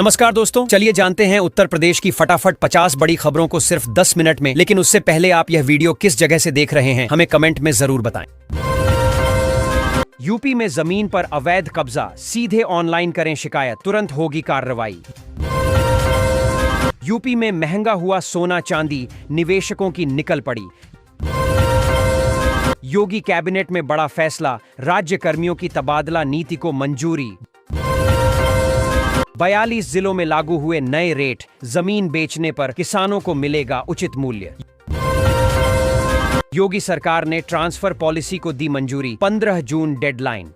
नमस्कार दोस्तों, चलिए जानते हैं उत्तर प्रदेश की फटाफट 50 बड़ी खबरों को सिर्फ 10 मिनट में। लेकिन उससे पहले आप यह वीडियो किस जगह से देख रहे हैं हमें कमेंट में जरूर बताएं। यूपी में जमीन पर अवैध कब्जा, सीधे ऑनलाइन करें शिकायत, तुरंत होगी कार्रवाई। यूपी में महंगा हुआ सोना चांदी, निवेशकों की निकल पड़ी। योगी कैबिनेट में बड़ा फैसला, राज्य कर्मियों की तबादला नीति को मंजूरी। 42 जिलों में लागू हुए नए रेट, जमीन बेचने पर किसानों को मिलेगा उचित मूल्य। योगी सरकार ने ट्रांसफर पॉलिसी को दी मंजूरी, 15 जून डेडलाइन।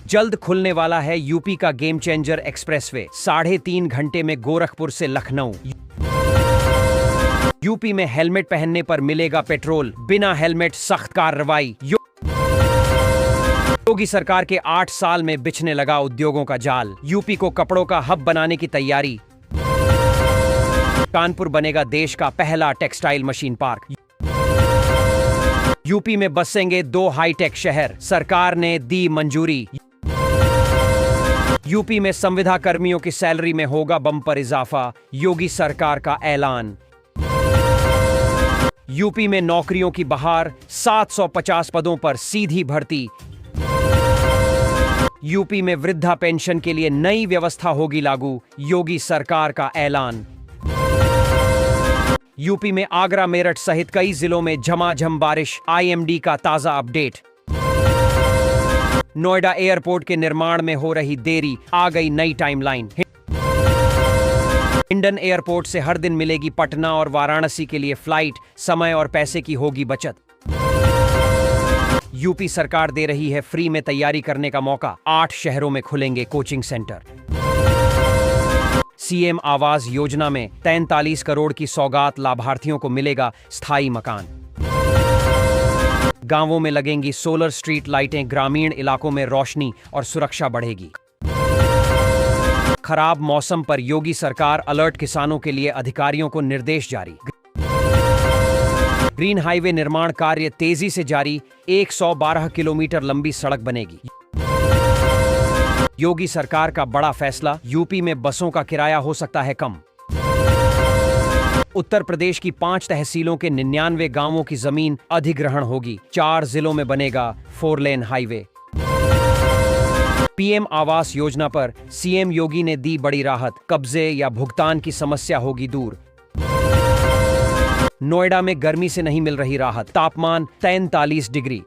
जल्द खुलने वाला है यूपी का गेम चेंजर एक्सप्रेसवे, 3.5 घंटे में गोरखपुर से लखनऊ। यूपी में हेलमेट पहनने पर मिलेगा पेट्रोल, बिना हेलमेट सख्त कार्रवाई। योगी सरकार के 8 साल में बिछने लगा उद्योगों का जाल, यूपी को कपड़ों का हब बनाने की तैयारी। कानपुर बनेगा देश का पहला टेक्सटाइल मशीन पार्क। यूपी में बसेंगे 2 हाईटेक शहर, सरकार ने दी मंजूरी। यूपी में संविदा कर्मियों की सैलरी में होगा बम्पर इजाफा, योगी सरकार का ऐलान। यूपी में नौकरियों की बहार, 750 पदों पर सीधी भर्ती। यूपी में वृद्धा पेंशन के लिए नई व्यवस्था होगी लागू, योगी सरकार का ऐलान। यूपी में आगरा, मेरठ सहित कई जिलों में झमाझम बारिश, आईएमडी का ताजा अपडेट। नोएडा एयरपोर्ट के निर्माण में हो रही देरी, आ गई नई टाइमलाइन। हिंडन एयरपोर्ट से हर दिन मिलेगी पटना और वाराणसी के लिए फ्लाइट, समय और पैसे की होगी बचत। यूपी सरकार दे रही है फ्री में तैयारी करने का मौका, 8 शहरों में खुलेंगे coaching centre. CM Awas Yojana में 43 करोड़ की सौगात, लाभार्थियों को मिलेगा स्थायी मकान। गांवों में लगेंगी सोलर स्ट्रीट लाइटें, ग्रामीण इलाकों में रोशनी और सुरक्षा बढ़ेगी। खराब मौसम पर योगी सरकार अलर्ट, किसानों के लिए अधिकारियों को निर्देश जारी। ग्रीन हाईवे निर्माण कार्य तेजी से जारी, 112 किलोमीटर लंबी सड़क बनेगी। योगी सरकार का बड़ा फैसला, यूपी में बसों का किराया हो सकता है कम। उत्तर प्रदेश की 5 तहसीलों के 99 गांवों की जमीन अधिग्रहण होगी, 4 जिलों में बनेगा 4 lane highway. PM Awas Yojana पर सीएम योगी ने दी बड़ी राहत, कब्जे या भुगतान की समस्या होगी दूर। नोएडा में गर्मी से नहीं मिल रही राहत, तापमान 43 डिग्री।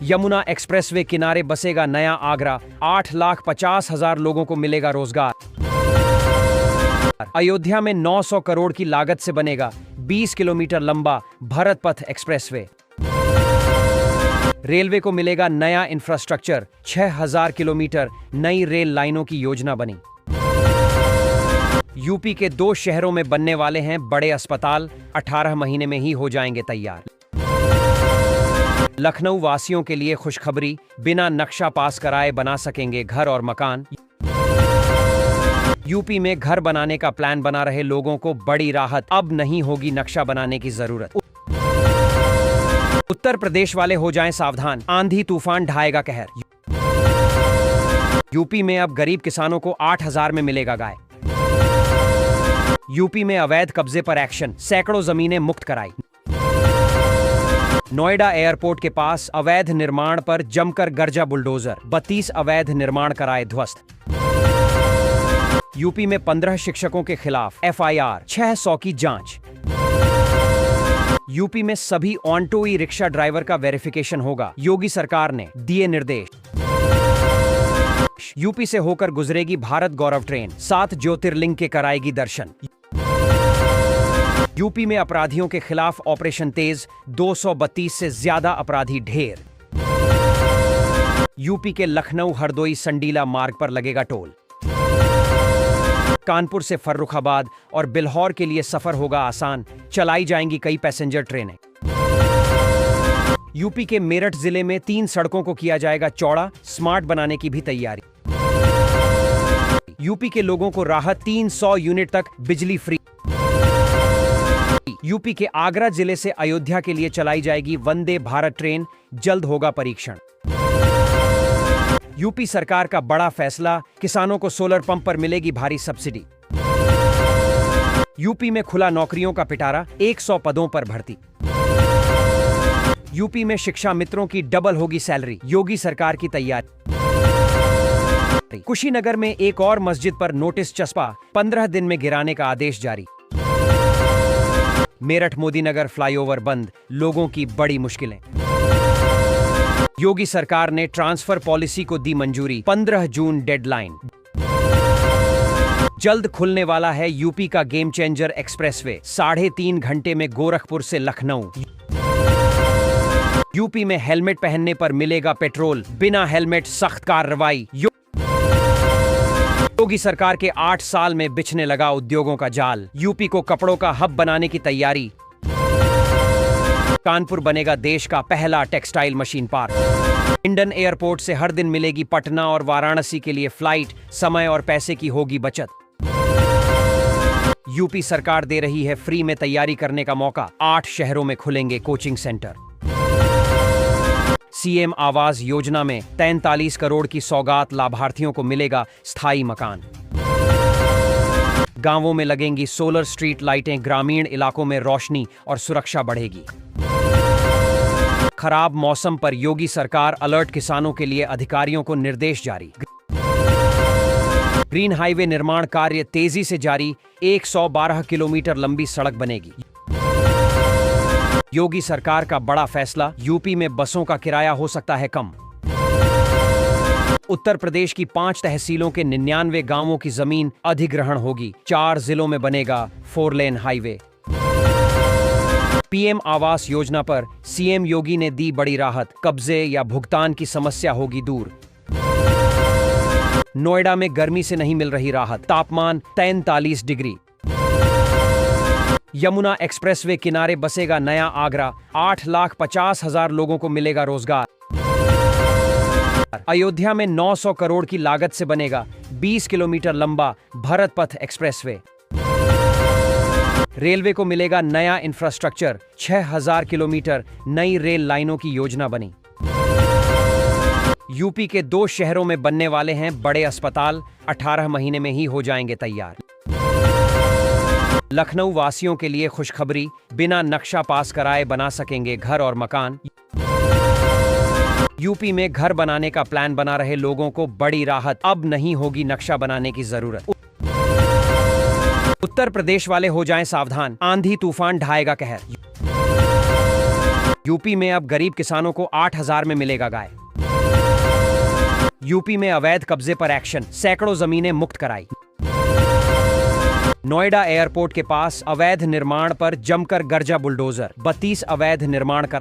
यमुना एक्सप्रेसवे किनारे बसेगा नया आगरा, 8,50,000 लोगों को मिलेगा रोजगार। अयोध्या में 900 करोड़ की लागत से बनेगा 20 किलोमीटर लंबा भरत पथ एक्सप्रेसवे। रेलवे को मिलेगा नया इंफ्रास्ट्रक्चर, 6,000 किलोमीटर नई रेल लाइनों की योजना बनी। यूपी के 2 शहरों में बनने वाले हैं बड़े अस्पताल, 18 महीने में ही हो जाएंगे तैयार। लखनऊ वासियों के लिए खुशखबरी, बिना नक्शा पास कराए बना सकेंगे घर और मकान। यूपी में घर बनाने का प्लान बना रहे लोगों को बड़ी राहत, अब नहीं होगी नक्शा बनाने की जरूरत। उत्तर प्रदेश वाले हो जाएं सावधान, आंधी तूफान ढाएगा कहर। यूपी में अब गरीब किसानों को 8,000 में मिलेगा गाय। यूपी में अवैध कब्जे पर एक्शन, सैकड़ों जमीनें मुक्त कराई। नोएडा एयरपोर्ट के पास अवैध निर्माण पर जमकर गरजा बुलडोजर, 32 अवैध निर्माण कराए ध्वस्त। यूपी में 15 शिक्षकों के खिलाफ एफआईआर, 600 की जांच। यूपी में सभी ऑटो ई रिक्शा ड्राइवर का वेरिफिकेशन होगा, योगी सरकार ने दिए निर्देश। यूपी से होकर गुजरेगी भारत गौरव ट्रेन, 7 ज्योतिर्लिंग के कराएगी दर्शन। यूपी में अपराधियों के खिलाफ ऑपरेशन तेज, 232 से ज्यादा अपराधी ढेर। यूपी के लखनऊ हरदोई संडीला मार्ग पर लगेगा टोल। कानपुर से फर्रुखाबाद और बिल्हौर के लिए सफर होगा आसान, चलाई जाएंगी कई पैसेंजर ट्रेनें। यूपी के मेरठ जिले में 3 सड़कों को किया जाएगा चौड़ा, स्मार्ट बनाने की भी तैयारी। यूपी के लोगों को राहत, 300 यूनिट तक बिजली फ्री। यूपी के आगरा जिले से अयोध्या के लिए चलाई जाएगी वंदे भारत ट्रेन, जल्द होगा परीक्षण। यूपी सरकार का बड़ा फैसला, किसानों को सोलर पंप पर मिलेगी भारी सब्सिडी। यूपी में खुला नौकरियों का पिटारा, 100 पदों पर भर्ती। यूपी में शिक्षा मित्रों की डबल होगी सैलरी, योगी सरकार की तैयारी। कुशीनगर में एक और मस्जिद पर नोटिस चस्पा, 15 दिन में गिराने का आदेश जारी। मेरठ मोदीनगर फ्लाईओवर बंद, लोगों की बड़ी मुश्किलें। योगी सरकार ने ट्रांसफर पॉलिसी को दी मंजूरी, 15 जून डेडलाइन। जल्द खुलने वाला है यूपी का गेम चेंजर एक्सप्रेसवे, 3.5 घंटे में गोरखपुर से लखनऊ। यूपी में हेलमेट पहनने पर मिलेगा पेट्रोल, बिना हेलमेट सख्त कार्रवाई। योगी सरकार के 8 साल में बिछने लगा उद्योगों का जाल, यूपी को कपड़ों का हब बनाने की तैयारी। कानपुर बनेगा देश का पहला textile machine park. Indian airport से हर दिन मिलेगी पटना और वाराणसी के लिए फ्लाइट, समय और पैसे की होगी बचत। यूपी सरकार दे रही है फ्री में तैयारी करने का मौका, 8 शहरों में खुलेंगे coaching centre. CM Awas Yojana में 43 करोड़ की सौगात, लाभार्थियों को मिलेगा स्थायी मकान। गांवों में लगेंगी सोलर स्ट्रीट लाइटें, ग्रामीण इलाकों में रोशनी और सुरक्षा बढ़ेगी। खराब मौसम पर योगी सरकार अलर्ट, किसानों के लिए अधिकारियों को निर्देश जारी। ग्रीन हाईवे निर्माण कार्य तेजी से जारी, 112 किलोमीटर लंबी सड़क बनेगी। योगी सरकार का बड़ा फैसला, यूपी में बसों का किराया हो सकता है कम। उत्तर प्रदेश की 5 तहसीलों के 99 गांवों की जमीन अधिग्रहण होगी, 4 जिलों में बनेगा 4 lane highway. PM Awas Yojana पर सीएम योगी ने दी बड़ी राहत, कब्जे या भुगतान की समस्या होगी दूर। नोएडा में गर्मी से नहीं मिल रही राहत, तापमान 43 डिग्री। यमुना एक्सप्रेसवे किनारे बसेगा नया आगरा, 8,50,000 लोगों को मिलेगा रोजगार। अयोध्या में 900 करोड़ की लागत से बनेगा 20 किलोमीटर लंबा भरत पथ एक्सप्रेसवे। रेलवे को मिलेगा नया इंफ्रास्ट्रक्चर, 6,000 किलोमीटर नई रेल लाइनों की योजना बनी। यूपी के 2 शहरों में बनने वाले हैं बड़े अस्पताल, 18 महीने में ही हो जाएंगे तैयार। लखनऊ वासियों के लिए खुशखबरी, बिना नक्शा पास कराए बना सकेंगे घर और मकान। यूपी में घर बनाने का प्लान बना रहे लोगों को बड़ी राहत, अब नहीं होगी नक्शा बनाने की जरूरत। उत्तर प्रदेश वाले हो जाएं सावधान, आंधी तूफान ढाएगा कहर। यूपी में अब गरीब किसानों को 8,000 में मिलेगा गाय। यूपी में अवैध कब्जे पर एक्शन, सैकड़ों जमीनें मुक्त कराई। नोएडा एयरपोर्ट के पास अवैध निर्माण पर जमकर गरजा बुलडोजर, 32 अवैध निर्माण कर